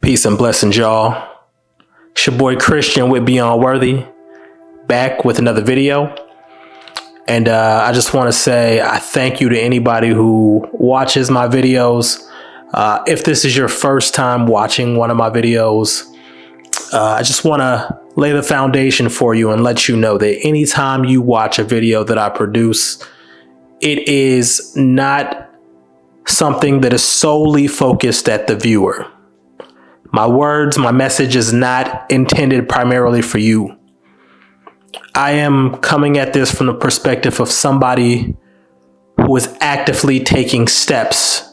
Peace and blessings, y'all. It's your boy Christian with Beyond Worthy, back with another video. And I just want to say I thank you to anybody who watches my videos. If this is your first time watching one of my videos, I just want to lay the foundation for you and let you know that anytime you watch a video that I produce, it is not something that is solely focused at the viewer. My words, my message is not intended primarily for you. I am coming at this from the perspective of somebody who is actively taking steps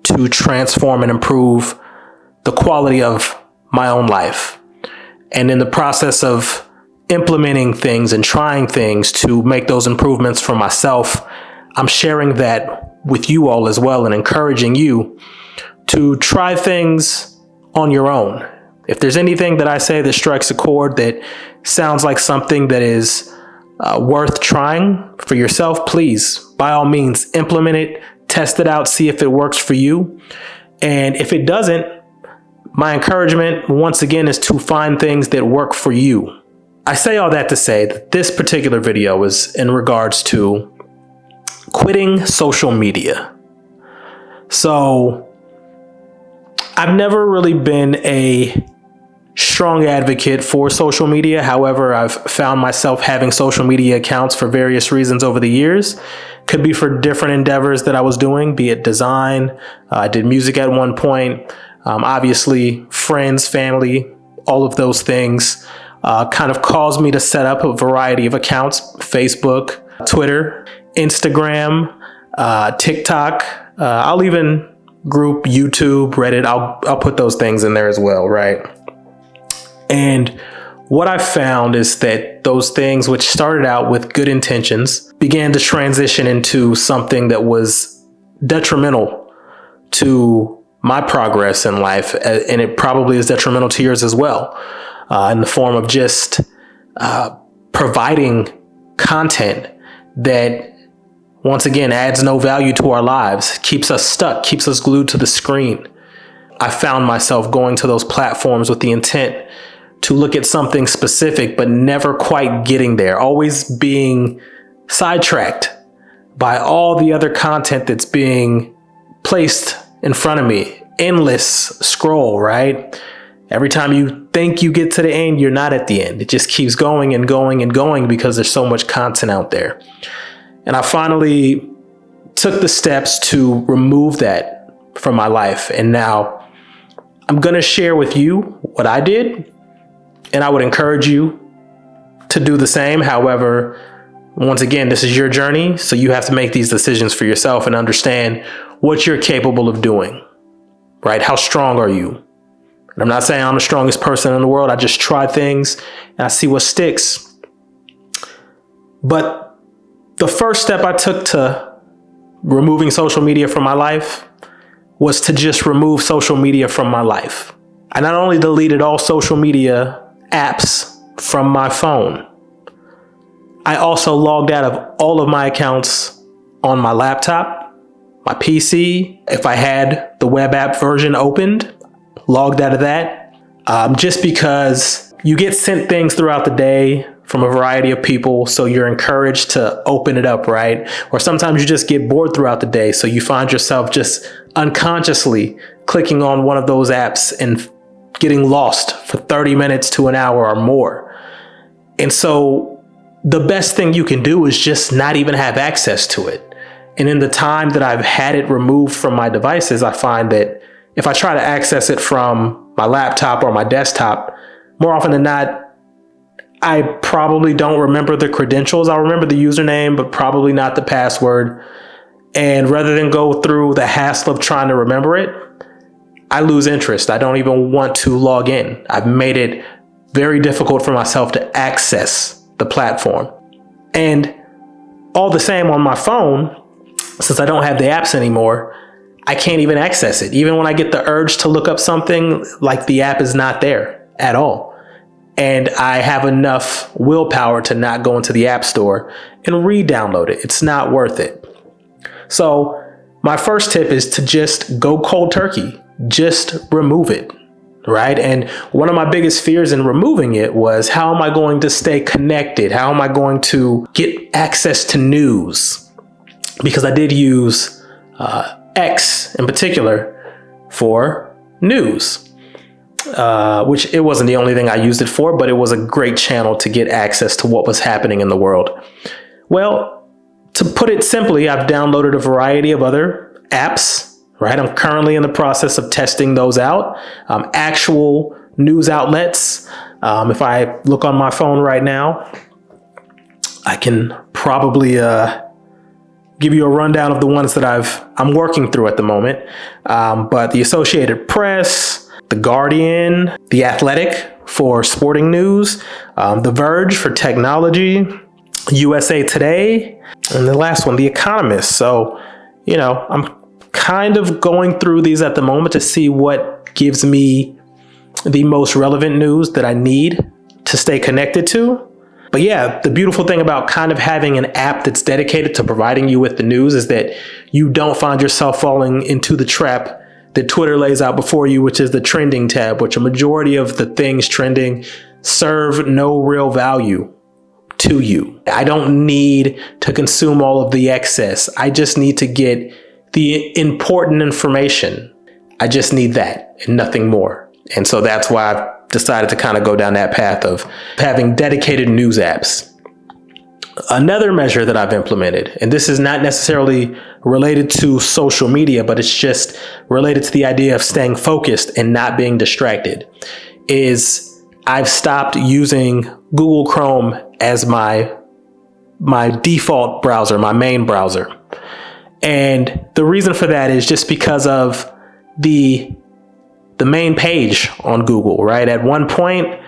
to transform and improve the quality of my own life. And in the process of implementing things and trying things to make those improvements for myself, I'm sharing that with you all as well and encouraging you to try things on your own. If there's anything that I say that strikes a chord that sounds like something that is worth trying for yourself, please, by all means, implement it, test it out, see if it works for you. And if it doesn't, my encouragement, once again, is to find things that work for you. I say all that to say that this particular video is in regards to quitting social media. So I've never really been a strong advocate for social media. However, I've found myself having social media accounts for various reasons over the years. Could be for different endeavors that I was doing, be it design. I did music at one point. Obviously, friends, family, all of those things kind of caused me to set up a variety of accounts: Facebook, Twitter, Instagram, TikTok. I'll even group YouTube, Reddit. I'll put those things in there as well, right? And what I found is that those things, which started out with good intentions, began to transition into something that was detrimental to my progress in life, and it probably is detrimental to yours as well, in the form of just providing content that, once again, adds no value to our lives, keeps us stuck, keeps us glued to the screen. I found myself going to those platforms with the intent to look at something specific, but never quite getting there, always being sidetracked by all the other content that's being placed in front of me. Endless scroll, right? Every time you think you get to the end, you're not at the end. It just keeps going and going and going because there's so much content out there. And I finally took the steps to remove that from my life. And now I'm going to share with you what I did. And I would encourage you to do the same. However, once again, this is your journey. So you have to make these decisions for yourself and understand what you're capable of doing, right? How strong are you? And I'm not saying I'm the strongest person in the world. I just try things and I see what sticks. But the first step I took to removing social media from my life was to just remove social media from my life. I not only deleted all social media apps from my phone, I also logged out of all of my accounts on my laptop, my PC. If I had the web app version opened, logged out of that, just because you get sent things throughout the day from a variety of people, so you're encouraged to open it up, right? Or sometimes you just get bored throughout the day, so you find yourself just unconsciously clicking on one of those apps and getting lost for 30 minutes to an hour or more. And so the best thing you can do is just not even have access to it. And in the time that I've had it removed from my devices, I find that if I try to access it from my laptop or my desktop, more often than not, I probably don't remember the credentials. I'll remember the username, but probably not the password. And rather than go through the hassle of trying to remember it, I lose interest. I don't even want to log in. I've made it very difficult for myself to access the platform. And all the same on my phone, since I don't have the apps anymore, I can't even access it. Even when I get the urge to look up something, like the app is not there at all. And I have enough willpower to not go into the app store and re-download it. It's not worth it. So my first tip is to just go cold turkey. Just remove it. right? And one of my biggest fears in removing it was, how am I going to stay connected? How am I going to get access to news? Because I did use X in particular for news, which it wasn't the only thing I used it for, but it was a great channel to get access to what was happening in the world. Well, to put it simply, I've downloaded a variety of other apps, right? I'm currently in the process of testing those out. Actual news outlets. If I look on my phone right now, I can probably give you a rundown of the ones that I'm working through at the moment. But the Associated Press, The Guardian, The Athletic for sporting news, The Verge for technology, USA Today, and the last one, The Economist. So, I'm kind of going through these at the moment to see what gives me the most relevant news that I need to stay connected to. But yeah, the beautiful thing about kind of having an app that's dedicated to providing you with the news is that you don't find yourself falling into the trap that Twitter lays out before you, which is the trending tab, which a majority of the things trending serve no real value to you. I don't need to consume all of the excess. I just need to get the important information. I just need that and nothing more. And so that's why I've decided to kind of go down that path of having dedicated news apps. Another measure that I've implemented, and this is not necessarily related to social media, but it's just related to the idea of staying focused and not being distracted, is I've stopped using Google Chrome as my default browser, my main browser. And the reason for that is just because of the main page on Google, right? At one point,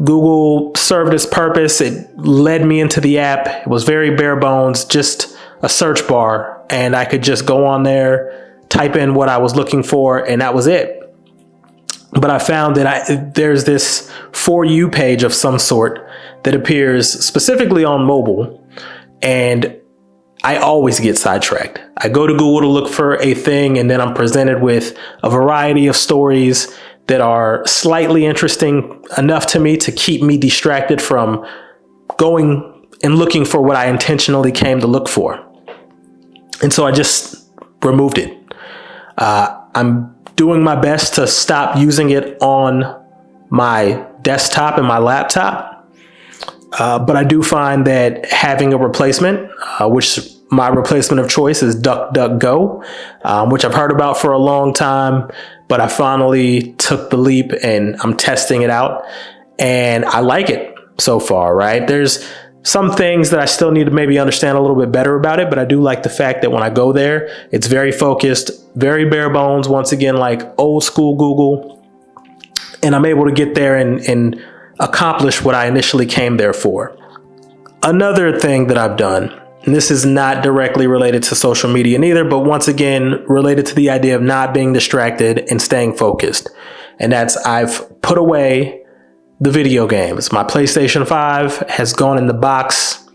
Google served its purpose. It led me into the app. It was very bare bones, just a search bar. And I could just go on there, type in what I was looking for, and that was it. But I found that there's this For You page of some sort that appears specifically on mobile, and I always get sidetracked. I go to Google to look for a thing, and then I'm presented with a variety of stories that are slightly interesting enough to me to keep me distracted from going and looking for what I intentionally came to look for. And so I just removed it. I'm doing my best to stop using it on my desktop and my laptop. But I do find that having a replacement, which my replacement of choice is DuckDuckGo, which I've heard about for a long time, but I finally took the leap and I'm testing it out, and I like it so far, right? There's some things that I still need to maybe understand a little bit better about it, but I do like the fact that when I go there, it's very focused, very bare bones, once again, like old school Google, and I'm able to get there and accomplish what I initially came there for. Another thing that I've done, and this is not directly related to social media neither, but once again, related to the idea of not being distracted and staying focused. And that's, I've put away the video games. My PlayStation 5 has gone in the box.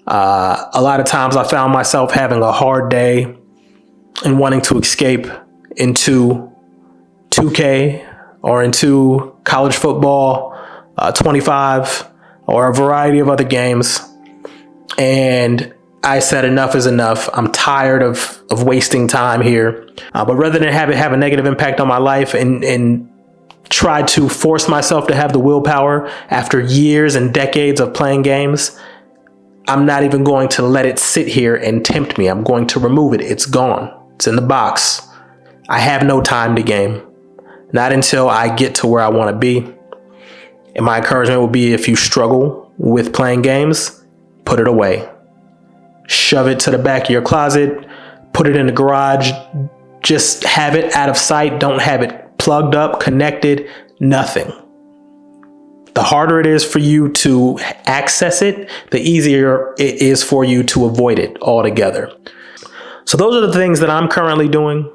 A lot of times I found myself having a hard day and wanting to escape into 2K or into college football 25 or a variety of other games. And I said, enough is enough. I'm tired of wasting time here. But rather than have it have a negative impact on my life and try to force myself to have the willpower after years and decades of playing games, I'm not even going to let it sit here and tempt me. I'm going to remove it. It's gone. It's in the box. I have no time to game. Not until I get to where I want to be. And my encouragement would be, if you struggle with playing games, put it away. Shove it to the back of your closet, put it in the garage, just have it out of sight. Don't have it plugged up, connected, nothing. The harder it is for you to access it, the easier it is for you to avoid it altogether. So those are the things that I'm currently doing.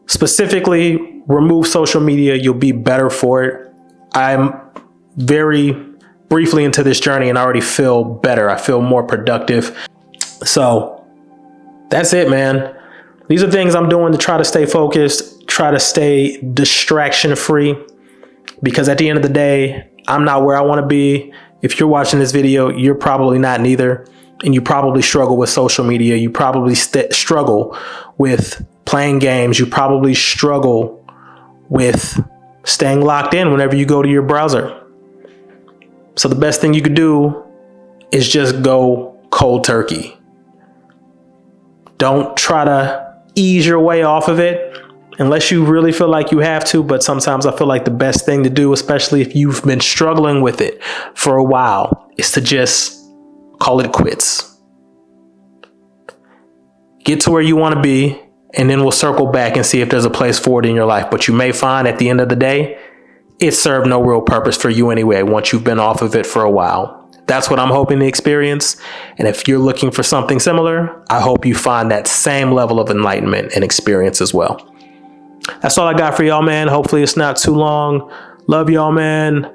Specifically, remove social media. You'll be better for it. I'm very briefly into this journey and I already feel better. I feel more productive. So that's it, man. These are things I'm doing to try to stay focused, try to stay distraction free. Because at the end of the day, I'm not where I want to be. If you're watching this video, you're probably not neither. And you probably struggle with social media. You probably struggle with playing games. You probably struggle with staying locked in whenever you go to your browser. So the best thing you could do is just go cold turkey. Don't try to ease your way off of it unless you really feel like you have to. But sometimes I feel like the best thing to do, especially if you've been struggling with it for a while, is to just call it quits. Get to where you want to be, and then we'll circle back and see if there's a place for it in your life. But you may find at the end of the day, it served no real purpose for you anyway once you've been off of it for a while. That's what I'm hoping to experience. And if you're looking for something similar, I hope you find that same level of enlightenment and experience as well. That's all I got for y'all, man. Hopefully it's not too long. Love y'all, man.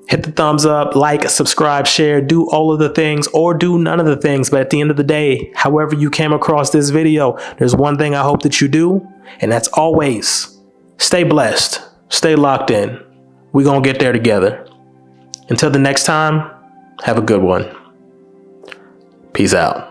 Hit the thumbs up, like, subscribe, share, do all of the things or do none of the things. But at the end of the day, however you came across this video, there's one thing I hope that you do, and that's always stay blessed, stay locked in. We're going to get there together. Until the next time, have a good one. Peace out.